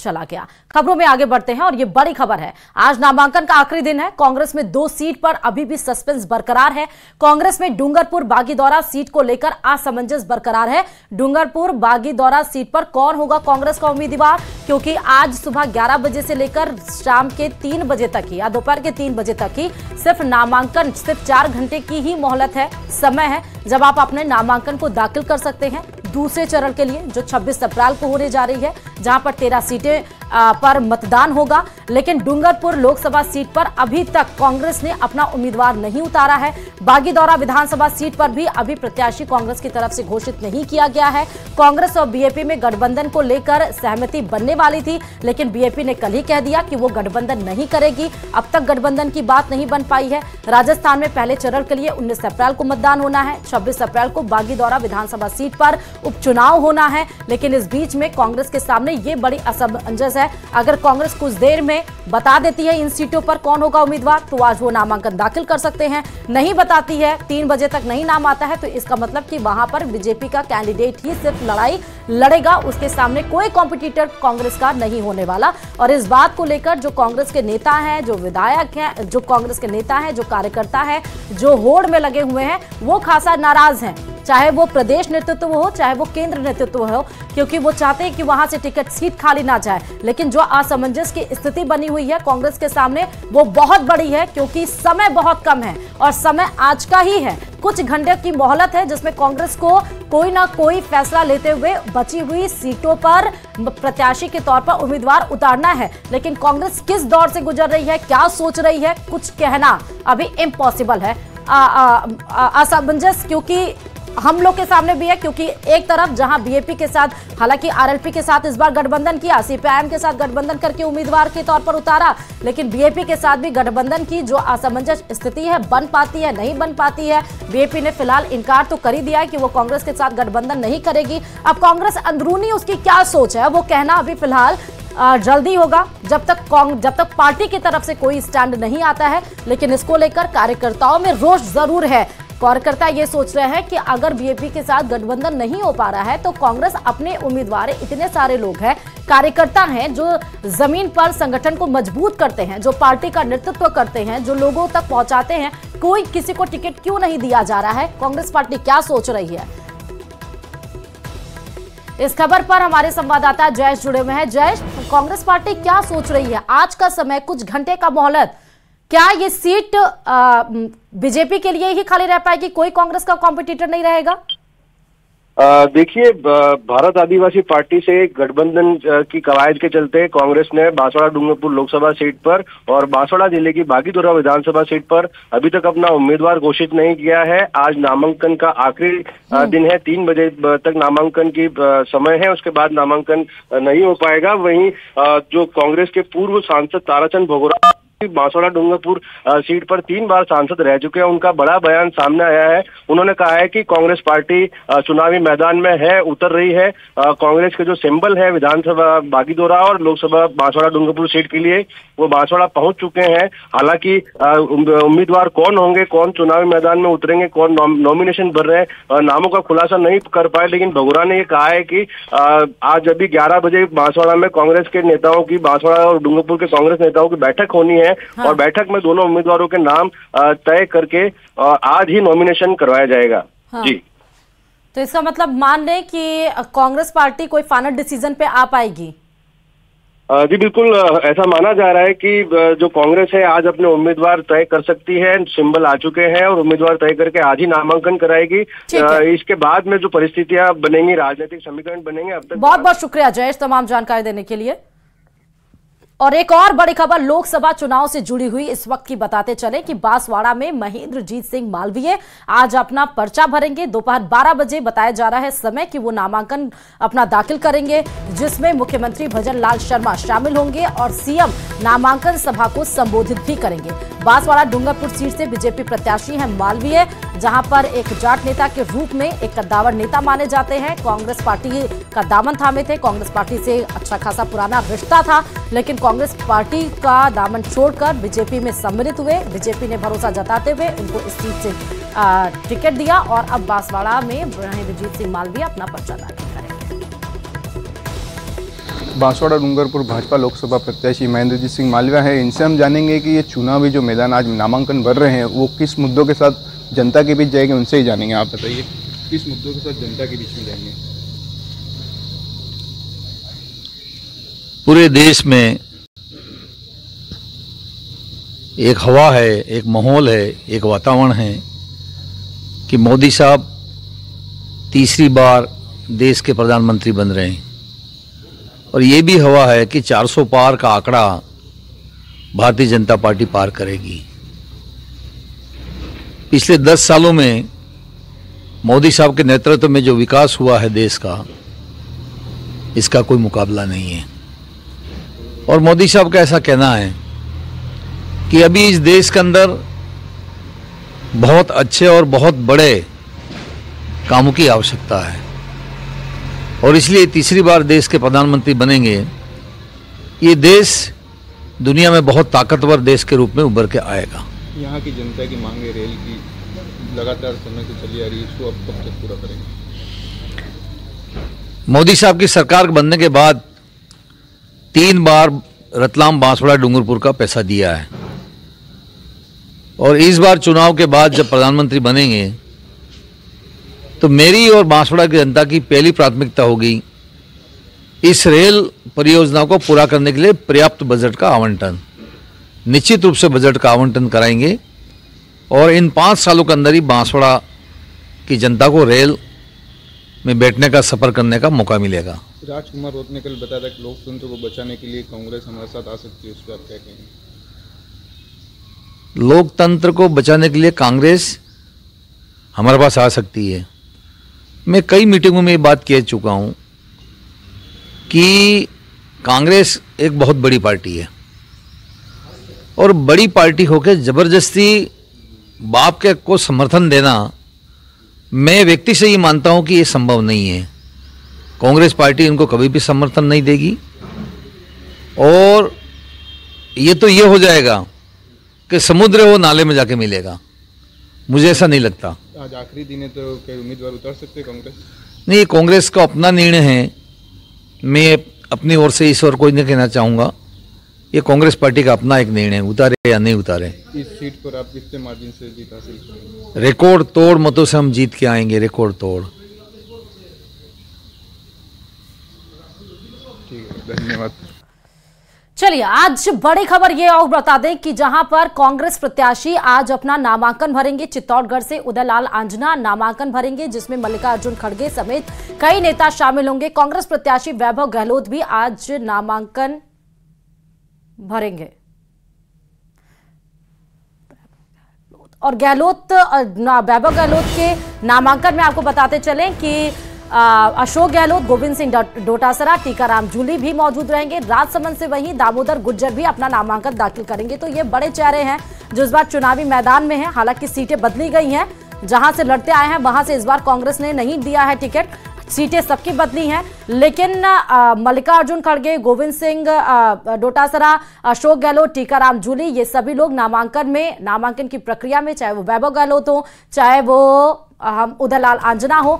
चला गया। खबरों में आगे बढ़ते हैं और ये बड़ी खबर है। आज नामांकन का आखिरी दिन है। कांग्रेस में 2 सीट पर अभी भी सस्पेंस बरकरार है। कांग्रेस में डूंगरपुर बागीदौरा सीट को लेकर असमंजस बरकरार है। डूंगरपुर बागीदौरा सीट पर कौन होगा कांग्रेस का उम्मीदवार, क्योंकि आज सुबह 11 बजे से लेकर शाम के 3 बजे तक ही या दोपहर के 3 बजे तक ही सिर्फ नामांकन, सिर्फ 4 घंटे की ही मोहलत है, समय है जब आप अपने नामांकन को दाखिल कर सकते हैं दूसरे चरण के लिए, जो 26 अप्रैल को होने जा रही है, जहां पर 13 सीटें पर मतदान होगा। लेकिन डूंगरपुर लोकसभा सीट पर अभी तक कांग्रेस ने अपना उम्मीदवार नहीं उतारा है। बागीदौरा विधानसभा सीट पर भी अभी प्रत्याशी कांग्रेस की तरफ से घोषित नहीं किया गया है। कांग्रेस और बीएपी में गठबंधन को लेकर सहमति बनने वाली थी, लेकिन बीएपी ने कल ही कह दिया कि वो गठबंधन नहीं करेगी। अब तक गठबंधन की बात नहीं बन पाई है। राजस्थान में पहले चरण के लिए 19 अप्रैल को मतदान होना है। 26 अप्रैल को बागीदौरा विधानसभा सीट पर उपचुनाव होना है। लेकिन इस बीच में कांग्रेस के सामने ये बड़ी असमंजस है। अगर कांग्रेस कुछ देर में बता देती है इन सीटों पर कौन होगा उम्मीदवार, तो आज वो नामांकन दाखिल कर सकते हैं। नहीं बताती है, 3 बजे तक नहीं नाम आता है, तो इसका मतलब कि वहां पर बीजेपी का कैंडिडेट ही सिर्फ लड़ाई लड़ेगा। उसके सामने कोई कॉम्पिटिटर कांग्रेस का नहीं होने वाला। और इस बात को लेकर जो कांग्रेस के नेता हैं, जो विधायक हैं, जो कांग्रेस के नेता हैं, जो कार्यकर्ता है, जो होड़ में लगे हुए हैं, वो खासा नाराज हैं। चाहे वो प्रदेश नेतृत्व हो, चाहे वो केंद्र नेतृत्व हो, क्योंकि वो चाहते हैं कि वहां से टिकट सीट खाली ना जाए। लेकिन जो असमंजस की स्थिति बनी हुई है कांग्रेस के सामने, वो बहुत बड़ी है, क्योंकि समय बहुत कम है और समय आज का ही है। कुछ घंटे की मोहलत है जिसमें कांग्रेस को कोई ना कोई फैसला लेते हुए बची हुई सीटों पर प्रत्याशी के तौर पर उम्मीदवार उतारना है। लेकिन कांग्रेस किस दौर से गुजर रही है, क्या सोच रही है, कुछ कहना अभी इम्पॉसिबल है। असमंजस क्योंकि हम लोग के सामने भी है, क्योंकि एक तरफ जहां बीएपी के साथ, हालांकि आरएलपी के साथ इस बार गठबंधन किया, सीपीआईएम के साथ गठबंधन करके उम्मीदवार के तौर पर उतारा, लेकिन बीएपी के साथ भी गठबंधन की जो असमंजस स्थिति है, बन पाती है नहीं बन पाती है। बीएपी ने फिलहाल इनकार तो कर ही दिया है कि वो कांग्रेस के साथ गठबंधन नहीं करेगी। अब कांग्रेस अंदरूनी उसकी क्या सोच है वो कहना अभी फिलहाल जल्दी होगा, जब तक पार्टी की तरफ से कोई स्टैंड नहीं आता है। लेकिन इसको लेकर कार्यकर्ताओं में रोष जरूर है। कार्यकर्ता ये सोच रहे हैं कि अगर बीएपी के साथ गठबंधन नहीं हो पा रहा है तो कांग्रेस अपने उम्मीदवार, इतने सारे लोग हैं, कार्यकर्ता हैं जो जमीन पर संगठन को मजबूत करते हैं, जो पार्टी का नेतृत्व करते हैं, जो लोगों तक पहुंचाते हैं, कोई किसी को टिकट क्यों नहीं दिया जा रहा है? कांग्रेस पार्टी क्या सोच रही है? इस खबर पर हमारे संवाददाता जयेश जुड़े हुए हैं। जयेश, कांग्रेस पार्टी क्या सोच रही है? आज का समय, कुछ घंटे का मोहलत, क्या ये सीट बीजेपी के लिए ही खाली रह पाएगी? कोई कांग्रेस का कॉम्पिटिटर नहीं रहेगा? देखिए, भारत आदिवासी पार्टी से गठबंधन की कवायद के चलते कांग्रेस ने बांसवाड़ा डूंगरपुर लोकसभा सीट पर और बांसवाड़ा जिले की बागीदौरा विधानसभा सीट पर अभी तक अपना उम्मीदवार घोषित नहीं किया है। आज नामांकन का आखिरी दिन है, 3 बजे तक नामांकन की समय है, उसके बाद नामांकन नहीं हो पाएगा। वहीं जो कांग्रेस के पूर्व सांसद ताराचंद भगोरा बांसवाड़ा डूंगरपुर सीट पर 3 बार सांसद रह चुके हैं, उनका बड़ा बयान सामने आया है। उन्होंने कहा है कि कांग्रेस पार्टी चुनावी मैदान में है, उतर रही है। कांग्रेस के जो सिंबल है विधानसभा बागीदौरा और लोकसभा बांसवाड़ा डूंगरपुर सीट के लिए, वो बांसवाड़ा पहुंच चुके हैं। हालांकि उम्मीदवार कौन होंगे, कौन चुनावी मैदान में उतरेंगे, कौन नॉमिनेशन भर रहे हैं, नामों का खुलासा नहीं कर पाए। लेकिन भगोरा ने ये कहा है कि आज अभी 11 बजे बांसवाड़ा में कांग्रेस के नेताओं की, बांसवाड़ा और डूंगरपुर के कांग्रेस नेताओं की बैठक होनी है। हाँ। और बैठक में दोनों उम्मीदवारों के नाम तय करके आज ही नॉमिनेशन करवाया जाएगा। हाँ। जी, तो इसका मतलब मान लें कि कांग्रेस पार्टी कोई फाइनल डिसीजन पे आ पाएगी? जी बिल्कुल, ऐसा माना जा रहा है कि जो कांग्रेस है आज अपने उम्मीदवार तय कर सकती है। सिंबल आ चुके हैं और उम्मीदवार तय करके आज ही नामांकन कराएगी। इसके बाद में जो परिस्थितियां बनेंगी, राजनीतिक समीकरण बनेंगे। अब तक बहुत बहुत शुक्रिया जयेश तमाम जानकारी देने के लिए। और एक और बड़ी खबर लोकसभा चुनाव से जुड़ी हुई इस वक्त की बताते चले कि बांसवाड़ा में महेंद्रजीत सिंह मालवीय आज अपना पर्चा भरेंगे। दोपहर 12 बजे बताया जा रहा है समय कि वो नामांकन अपना दाखिल करेंगे, जिसमें मुख्यमंत्री भजन लाल शर्मा शामिल होंगे और सीएम नामांकन सभा को संबोधित भी करेंगे। बांसवाड़ा डूंगरपुर सीट से बीजेपी प्रत्याशी हैं मालवीय, जहां पर एक जाट नेता के रूप में एक कद्दावर नेता माने जाते हैं। कांग्रेस पार्टी का दामन थामे थे, कांग्रेस पार्टी से अच्छा खासा पुराना रिश्ता था, लेकिन कांग्रेस पार्टी का दामन छोड़कर बीजेपी में सम्मिलित हुए। बीजेपी ने भरोसा जताते हुए उनको इस सीट से टिकट दिया और अब बांसवाड़ा में महेंद्रजीत सिंह मालवीय अपना पर्चा दाखिल करेंगे। बांसवाड़ा डूंगरपुर भाजपा लोकसभा प्रत्याशी महेंद्रजीत सिंह मालविया है। इनसे हम जानेंगे कि ये चुनावी जो मैदान आज नामांकन भर रहे हैं वो किस मुद्दों के साथ जनता के बीच जाएंगे, उनसे ही जानेंगे। आप बताइए किस मुद्दों के साथ जनता के बीच में जाएंगे? पूरे देश में एक हवा है, एक माहौल है, एक वातावरण है कि मोदी साहब तीसरी बार देश के प्रधानमंत्री बन रहे हैं और ये भी हवा है कि 400 पार का आंकड़ा भारतीय जनता पार्टी पार करेगी। पिछले 10 सालों में मोदी साहब के नेतृत्व में जो विकास हुआ है देश का, इसका कोई मुकाबला नहीं है। और मोदी साहब का ऐसा कहना है कि अभी इस देश के अंदर बहुत अच्छे और बहुत बड़े कामों की आवश्यकता है और इसलिए तीसरी बार देश के प्रधानमंत्री बनेंगे। ये देश दुनिया में बहुत ताकतवर देश के रूप में उभर के आएगा। यहाँ की जनता की मांगे रेल की लगातार समय से चली आ रही है, इसको अब कब तक पूरा करेंगे? मोदी साहब की सरकार बनने के बाद 3 बार रतलाम बांसवाड़ा डूंगरपुर का पैसा दिया है और इस बार चुनाव के बाद जब प्रधानमंत्री बनेंगे तो मेरी और बांसवाड़ा की जनता की पहली प्राथमिकता होगी इस रेल परियोजना को पूरा करने के लिए पर्याप्त बजट का आवंटन। निश्चित रूप से बजट का आवंटन कराएंगे और इन 5 सालों के अंदर ही बांसवाड़ा की जनता को रेल में बैठने का, सफर करने का मौका मिलेगा। राजकुमार रोत ने कल बताया था कि लोकतंत्र को बचाने के लिए कांग्रेस हमारे साथ आ सकती है, उस पर आप क्या कहेंगे? लोकतंत्र को बचाने के लिए कांग्रेस हमारे पास आ सकती है। मैं कई मीटिंगों में ये बात कह चुका हूँ कि कांग्रेस एक बहुत बड़ी पार्टी है और बड़ी पार्टी होकर जबरदस्ती बाप के को समर्थन देना, मैं व्यक्ति से ये मानता हूँ कि ये संभव नहीं है। कांग्रेस पार्टी इनको कभी भी समर्थन नहीं देगी और ये हो जाएगा कि समुद्र वो नाले में जाके मिलेगा। मुझे ऐसा नहीं लगता। आज आखिरी दिन है तो क्या उम्मीदवार उतार सकते हैं कांग्रेस? नहीं, कांग्रेस का अपना निर्णय है। मैं अपनी ओर से इस ओर कोई नहीं कहना चाहूँगा। ये कांग्रेस पार्टी का अपना एक निर्णय है, उतारे या नहीं उतारे। इस सीट पर आप कितने मार्जिन से जीत हासिल करेंगे? रिकॉर्ड तोड़ मतों से हम जीत के आएंगे, रिकॉर्ड तोड़। ठीक है, धन्यवाद। चलिए, आज बड़ी खबर ये और बता दें कि जहां पर कांग्रेस प्रत्याशी आज अपना नामांकन भरेंगे। चित्तौड़गढ़ से उदयलाल आंजना नामांकन भरेंगे, जिसमें मल्लिकार्जुन खड़गे समेत कई नेता शामिल होंगे। कांग्रेस प्रत्याशी वैभव गहलोत भी आज नामांकन भरेंगे और वैभव गहलोत के नामांकन में आपको बताते चलें कि अशोक गहलोत, गोविंद सिंह डोटासरा, टीकाराम जूली भी मौजूद रहेंगे। राजसमंद से वहीं दामोदर गुर्जर भी अपना नामांकन दाखिल करेंगे। तो ये बड़े चेहरे हैं जो इस बार चुनावी मैदान में हैं। हालांकि सीटें बदली गई हैं, जहां से लड़ते आए हैं वहां से इस बार कांग्रेस ने नहीं दिया है टिकट। सीटें सबकी बदली हैं, लेकिन मल्लिकार्जुन खड़गे, गोविंद सिंह डोटासरा, अशोक गहलोत, टीकाराम जूली, ये सभी लोग नामांकन की प्रक्रिया में, चाहे वो वैभव गहलोत हो, चाहे वो उदयलाल आंजना हो,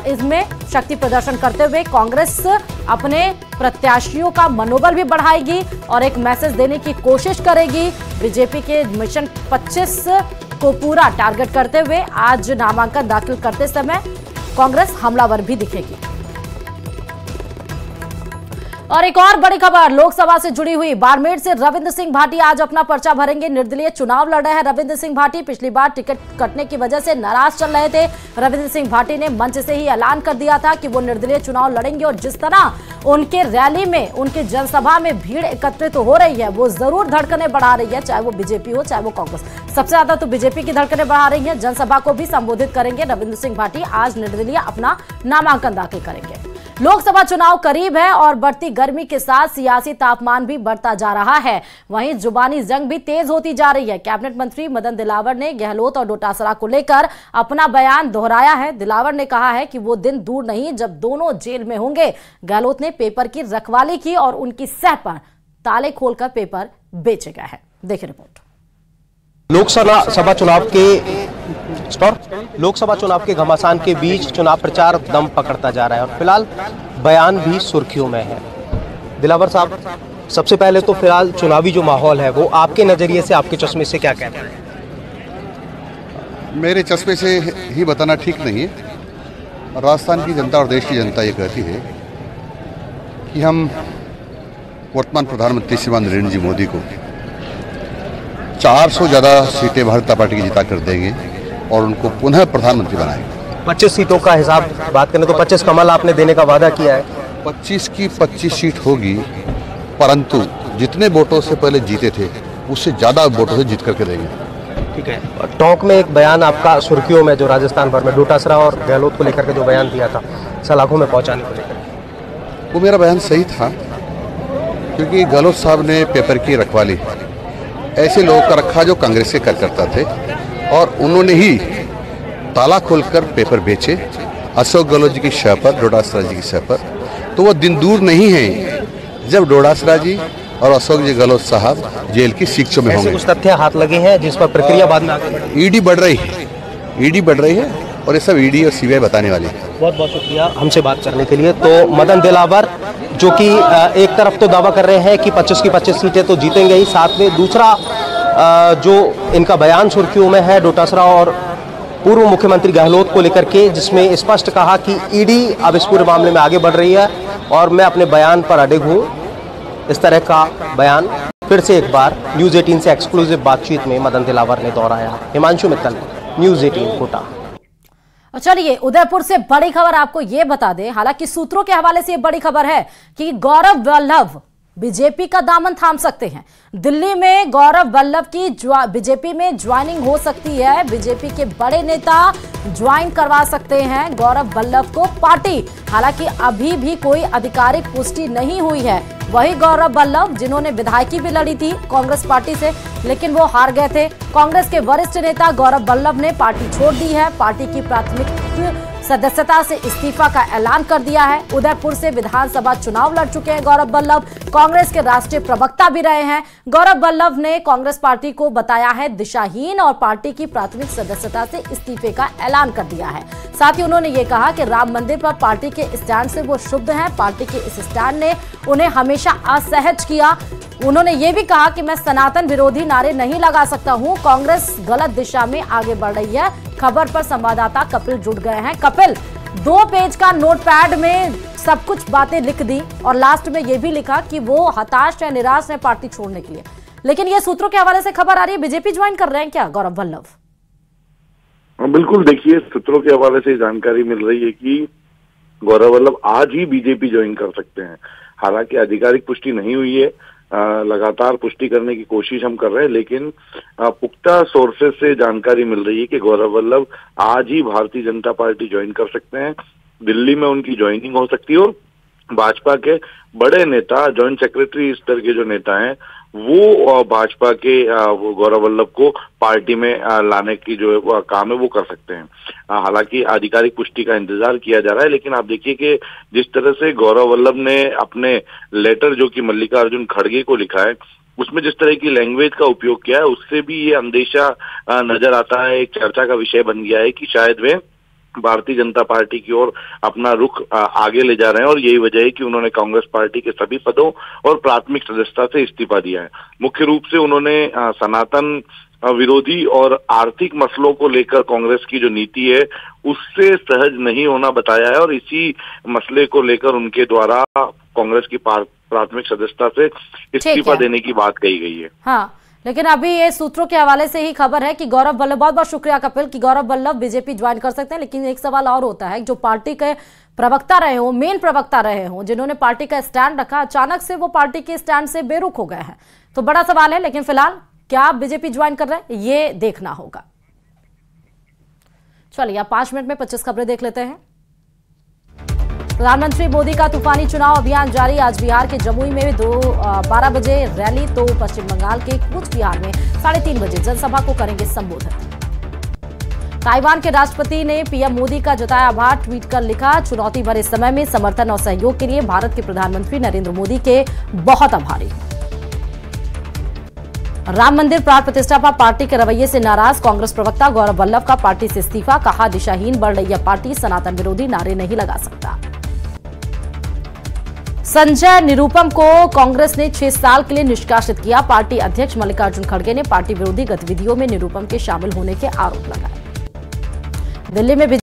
इसमें शक्ति प्रदर्शन करते हुए कांग्रेस अपने प्रत्याशियों का मनोबल भी बढ़ाएगी और एक मैसेज देने की कोशिश करेगी। बीजेपी के मिशन 25 को पूरा टारगेट करते हुए आज नामांकन दाखिल करते समय कांग्रेस हमलावर भी दिखेगी। और एक और बड़ी खबर लोकसभा से जुड़ी हुई, बाड़मेर से रविंद्र सिंह भाटी आज अपना पर्चा भरेंगे। निर्दलीय चुनाव लड़ रहे हैं रविंद्र सिंह भाटी। पिछली बार टिकट कटने की वजह से नाराज चल रहे थे। रविंद्र सिंह भाटी ने मंच से ही ऐलान कर दिया था कि वो निर्दलीय चुनाव लड़ेंगे और जिस तरह उनके रैली में, उनके जनसभा में भीड़ एकत्रित हो रही है, वो जरूर धड़कने बढ़ा रही है, चाहे वो बीजेपी हो चाहे वो कांग्रेस। सबसे ज्यादा तो बीजेपी की धड़कने बढ़ा रही है। जनसभा को भी संबोधित करेंगे रविंद्र सिंह भाटी। आज निर्दलीय अपना नामांकन दाखिल करेंगे। लोकसभा चुनाव करीब है और बढ़ती गर्मी के साथ सियासी तापमान भी बढ़ता जा रहा है। वहीं जुबानी जंग भी तेज होती जा रही है। कैबिनेट मंत्री मदन दिलावर ने गहलोत और डोटासरा को लेकर अपना बयान दोहराया है। दिलावर ने कहा है कि वो दिन दूर नहीं जब दोनों जेल में होंगे। गहलोत ने पेपर की रखवाली की और उनकी सह पर ताले खोलकर पेपर बेचे गए हैं। देखिए रिपोर्ट। लोकसभा चुनाव के घमासान के बीच चुनाव प्रचार दम पकड़ता जा रहा है और फिलहाल बयान भी सुर्खियों में है। दिलावर साहब, सबसे पहले तो फिलहाल चुनावी जो माहौल है वो आपके नज़रिए से, आपके चश्मे से क्या कहता है? मेरे चश्मे से ही बताना ठीक नहीं है। राजस्थान की जनता और देश की जनता ये कहती है कि हम वर्तमान प्रधानमंत्री श्रीमान नरेंद्र जी मोदी को 400 ज़्यादा सीटें भारतीय जनता पार्टी की जिता कर देंगे और उनको पुनः प्रधानमंत्री बनाएंगे। 25 सीटों का हिसाब बात करें तो 25 कमल आपने देने का वादा किया है। 25 की 25 सीट होगी, परंतु जितने वोटों से पहले जीते थे उससे ज़्यादा वोटों से जीत करके देंगे। ठीक है। और टोंक में एक बयान आपका सुर्खियों में, जो राजस्थान भर में डोटासरा और गहलोत को लेकर के जो बयान दिया था सलाखों में पहुंचाने को लेकर, वो मेरा बयान सही था, क्योंकि गहलोत साहब ने पेपर की रखवाली ऐसे लोगों का रखा जो कांग्रेस के कार्यकर्ता थे, और उन्होंने ही ताला खोलकर पेपर बेचे अशोक गहलोत जी की शह पर, डोटासरा जी की शह पर। तो वो दिन दूर नहीं है जब डोटासरा जी और अशोक जी गहलोत साहब जेल की शिक्षों में होंगे। कुछ तथ्य हाथ लगे हैं जिस पर प्रक्रिया बाद में आगे बढ़ेगी। ईडी बढ़ रही है, ईडी बढ़ रही है, और ये सब ईडी और सीबीआई बताने वाली है। बहुत बहुत शुक्रिया हमसे बात करने के लिए। तो मदन दिलावर, जो कि एक तरफ तो दावा कर रहे हैं कि 25 की 25 सीटें तो जीतेंगे ही, साथ में दूसरा जो इनका बयान सुर्खियों में है डोटासरा और पूर्व मुख्यमंत्री गहलोत को लेकर के, जिसमें स्पष्ट कहा कि ईडी अब इस पूरे मामले में आगे बढ़ रही है और मैं अपने बयान पर अडिग हूँ। इस तरह का बयान फिर से एक बार न्यूज़ 18 से एक्सक्लूसिव बातचीत में मदन दिलावर ने दोहराया। हिमांशु मित्तल, न्यूज़ 18 कोटा। चलिए, उदयपुर से बड़ी खबर आपको ये बता दें, हालांकि सूत्रों के हवाले से ये बड़ी खबर है कि गौरव वल्लभ बीजेपी का दामन थाम सकते हैं। दिल्ली में गौरव वल्लभ की बीजेपी में ज्वाइनिंग हो सकती है। बीजेपी के बड़े नेता ज्वाइन करवा सकते हैं गौरव वल्लभ को पार्टी। हालांकि अभी भी कोई आधिकारिक पुष्टि नहीं हुई है। वही गौरव वल्लभ जिन्होंने विधायकी भी लड़ी थी कांग्रेस पार्टी से, लेकिन वो हार गए थे। कांग्रेस के वरिष्ठ नेता गौरव वल्लभ ने पार्टी छोड़ दी है। पार्टी की प्राथमिक सदस्यता से इस्तीफा का ऐलान कर दिया है। उदयपुर से विधानसभा चुनाव लड़ चुके हैं गौरव वल्लभ, कांग्रेस के राष्ट्रीय प्रवक्ता भी रहे हैं। गौरव वल्लभ ने कांग्रेस पार्टी को बताया है दिशाहीन और पार्टी की प्राथमिक सदस्यता से इस्तीफे का ऐलान कर दिया है। साथ ही उन्होंने ये कहा कि राम मंदिर पर पार्टी के स्टैंड से वो शुद्ध हैं। पार्टी के इस स्टैंड ने उन्हें हमेशा असहज किया। उन्होंने ये भी कहा कि मैं सनातन विरोधी नारे नहीं लगा सकता हूं, कांग्रेस गलत दिशा में आगे बढ़ रही है। खबर पर संवाददाता कपिल जुड़ गए हैं। कपिल, 2 पेज का नोटपैड में सब कुछ बातें लिख दी और लास्ट में ये भी लिखा कि वो हताश है, निराश है पार्टी छोड़ने के लिए, लेकिन ये सूत्रों के हवाले से खबर आ रही है बीजेपी ज्वाइन कर रहे हैं क्या गौरव वल्लभ? बिल्कुल, देखिए, सूत्रों के हवाले से जानकारी मिल रही है कि गौरव वल्लभ आज ही बीजेपी ज्वाइन कर सकते हैं। हालांकि आधिकारिक पुष्टि नहीं हुई है, लगातार पुष्टि करने की कोशिश हम कर रहे हैं, लेकिन पुख्ता सोर्सेज से जानकारी मिल रही है कि गौरव वल्लभ आज ही भारतीय जनता पार्टी ज्वाइन कर सकते हैं। दिल्ली में उनकी ज्वाइनिंग हो सकती है और भाजपा के बड़े नेता, जॉइंट सेक्रेटरी स्तर के जो नेता हैं, वो भाजपा के वो गौरव वल्लभ को पार्टी में लाने की जो काम है वो कर सकते हैं। हालांकि आधिकारिक पुष्टि का इंतजार किया जा रहा है, लेकिन आप देखिए कि जिस तरह से गौरव वल्लभ ने अपने लेटर जो कि मल्लिकार्जुन खड़गे को लिखा है, उसमें जिस तरह की लैंग्वेज का उपयोग किया है, उससे भी ये अंदेशा नजर आता है, एक चर्चा का विषय बन गया है कि शायद वे भारतीय जनता पार्टी की ओर अपना रुख आगे ले जा रहे हैं। और यही वजह है कि उन्होंने कांग्रेस पार्टी के सभी पदों और प्राथमिक सदस्यता से इस्तीफा दिया है। मुख्य रूप से उन्होंने सनातन विरोधी और आर्थिक मसलों को लेकर कांग्रेस की जो नीति है उससे सहज नहीं होना बताया है, और इसी मसले को लेकर उनके द्वारा कांग्रेस की प्राथमिक सदस्यता से इस्तीफा देने की बात कही गई है। हाँ, लेकिन अभी ये सूत्रों के हवाले से ही खबर है कि गौरव वल्लभ, बहुत बहुत शुक्रिया कपिल, कि गौरव वल्लभ बीजेपी ज्वाइन कर सकते हैं। लेकिन एक सवाल और होता है, जो पार्टी के प्रवक्ता रहे हो, मेन प्रवक्ता रहे हो, जिन्होंने पार्टी का स्टैंड रखा, अचानक से वो पार्टी के स्टैंड से बेरुख हो गए हैं, तो बड़ा सवाल है। लेकिन फिलहाल क्या बीजेपी ज्वाइन कर रहे हैं ये देखना होगा। चलिए, आप 5 मिनट में 25 खबरें देख लेते हैं। प्रधानमंत्री मोदी का तूफानी चुनाव अभियान जारी। आज बिहार के जमुई में 12 बजे रैली, तो पश्चिम बंगाल के कूच बिहार में 3:30 बजे जनसभा को करेंगे संबोधित। ताइवान के राष्ट्रपति ने पीएम मोदी का जताया आभार, ट्वीट कर लिखा, चुनौती भरे समय में समर्थन और सहयोग के लिए भारत के प्रधानमंत्री नरेंद्र मोदी के बहुत आभारी। राम मंदिर प्राण प्रतिष्ठा पर पार्टी के रवैये से नाराज कांग्रेस प्रवक्ता गौरव वल्लभ का पार्टी से इस्तीफा, कहा दिशाहीन बढ़ रही है पार्टी, सनातन विरोधी नारे नहीं लगा सकता। संजय निरुपम को कांग्रेस ने 6 साल के लिए निष्कासित किया। पार्टी अध्यक्ष मल्लिकार्जुन खड़गे ने पार्टी विरोधी गतिविधियों में निरुपम के शामिल होने के आरोप लगाए। दिल्ली में